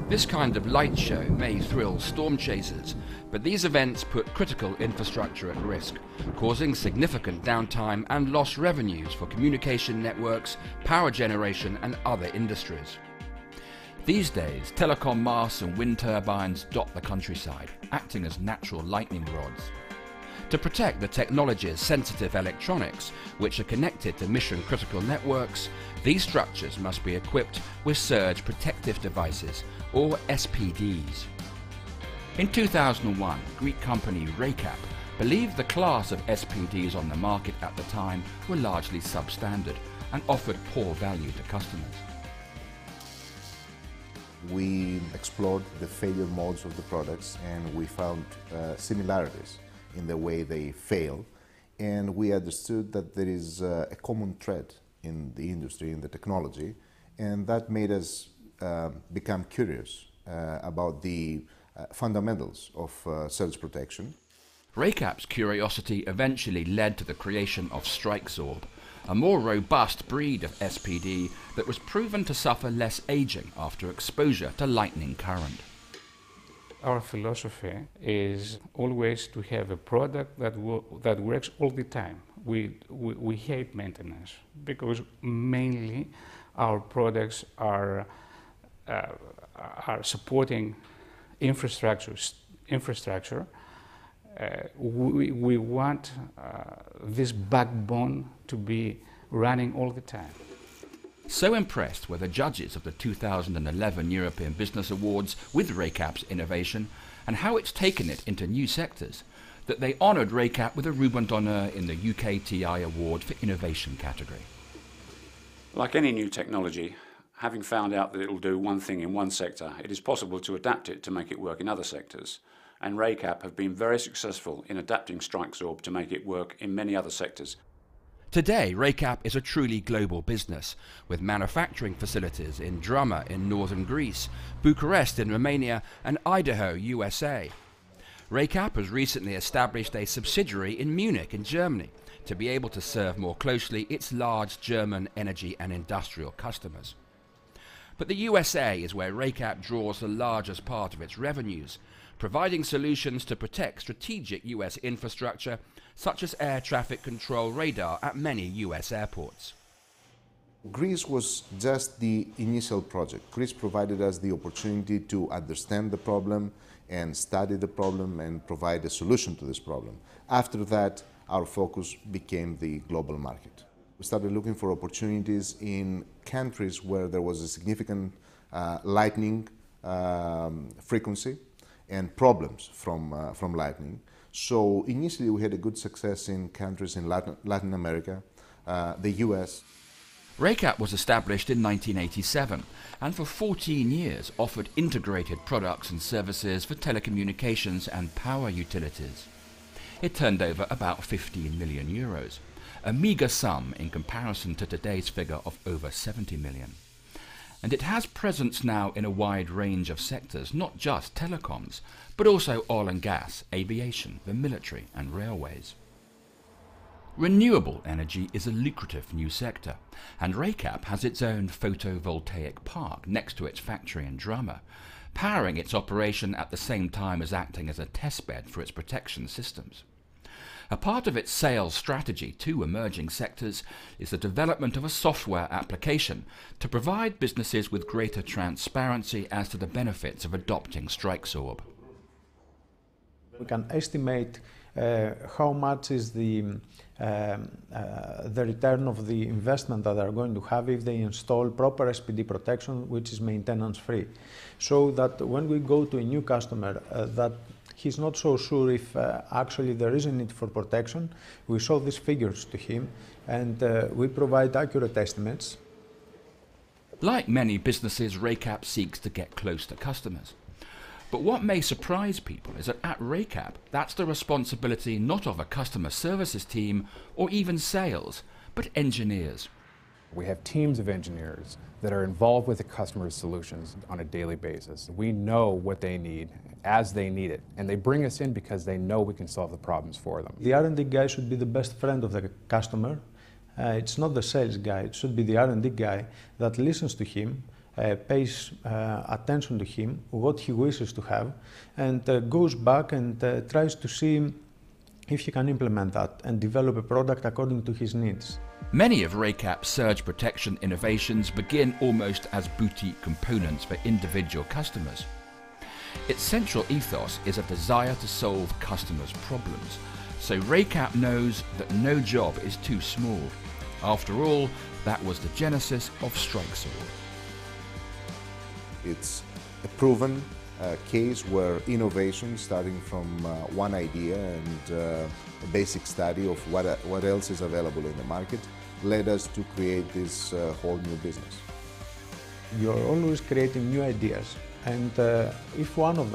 This kind of light show may thrill storm chasers, but these events put critical infrastructure at risk, causing significant downtime and lost revenues for communication networks, power generation and other industries. These days, telecom masts and wind turbines dot the countryside, acting as natural lightning rods. To protect the technology's sensitive electronics, which are connected to mission-critical networks, these structures must be equipped with surge protective devices, or SPDs. In 2001, Greek company Raycap believed the class of SPDs on the market at the time were largely substandard and offered poor value to customers. We explored the failure modes of the products and we found similarities in the way they fail, and we understood that there is a common thread in the industry, in the technology, and that made us become curious about the fundamentals of surge protection. Raycap's curiosity eventually led to the creation of StrikeZorb, a more robust breed of SPD that was proven to suffer less aging after exposure to lightning current. Our philosophy is always to have a product that works all the time. We hate maintenance because mainly our products are supporting infrastructure. We want this backbone to be running all the time. So impressed were the judges of the 2011 European Business Awards with Raycap's innovation and how it's taken it into new sectors that they honoured Raycap with a ruban d'honneur in the UKTI Award for Innovation category. Like any new technology, having found out that it will do one thing in one sector, it is possible to adapt it to make it work in other sectors. And Raycap have been very successful in adapting StrikeZorb to make it work in many other sectors. Today, Raycap is a truly global business, with manufacturing facilities in Drummer in northern Greece, Bucharest in Romania, and Idaho, USA. Raycap has recently established a subsidiary in Munich in Germany to be able to serve more closely its large German energy and industrial customers. But the USA is where Raycap draws the largest part of its revenues, providing solutions to protect strategic US infrastructure such as air traffic control radar at many US airports. Greece was just the initial project. Greece provided us the opportunity to understand the problem and study the problem and provide a solution to this problem. After that, our focus became the global market. We started looking for opportunities in countries where there was a significant lightning frequency and problems from lightning. So initially we had a good success in countries in Latin America, the US. Raycap was established in 1987 and for 14 years offered integrated products and services for telecommunications and power utilities. It turned over about 15 million euros, a meagre sum in comparison to today's figure of over 70 million. And it has presence now in a wide range of sectors, not just telecoms, but also oil and gas, aviation, the military and railways. Renewable energy is a lucrative new sector, and Raycap has its own photovoltaic park next to its factory in Drummer, powering its operation at the same time as acting as a testbed for its protection systems. A part of its sales strategy to emerging sectors is the development of a software application to provide businesses with greater transparency as to the benefits of adopting StrikeZorb. We can estimate how much is the return of the investment that they're going to have if they install proper SPD protection, which is maintenance free. So that when we go to a new customer that he's not so sure if actually there is a need for protection, we show these figures to him and we provide accurate estimates. Like many businesses, Raycap seeks to get close to customers. But what may surprise people is that at Raycap, that's the responsibility not of a customer services team or even sales, but engineers. We have teams of engineers that are involved with the customer's solutions on a daily basis. We know what they need as they need it, and they bring us in because they know we can solve the problems for them. The R&D guy should be the best friend of the customer. It's not the sales guy, it should be the R&D guy that listens to him pays attention to him, what he wishes to have, and goes back and tries to see if he can implement that and develop a product according to his needs. Many of Raycap's surge protection innovations begin almost as boutique components for individual customers. Its central ethos is a desire to solve customers' problems, so Raycap knows that no job is too small. After all, that was the genesis of StrikeSword. It's a proven case where innovation, starting from one idea and a basic study of what else is available in the market, led us to create this whole new business. You're always creating new ideas, and if one of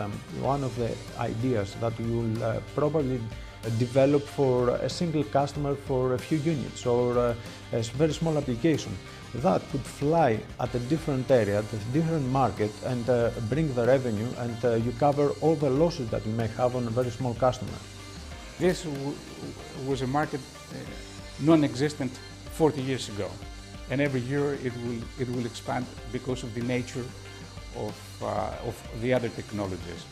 the ideas that you will probably develop for a single customer for a few units or a very small application, that could fly at a different area, at a different market, and bring the revenue, and you cover all the losses that you may have on a very small customer. This was a market non-existent 40 years ago, and every year it will expand because of the nature of the other technologies.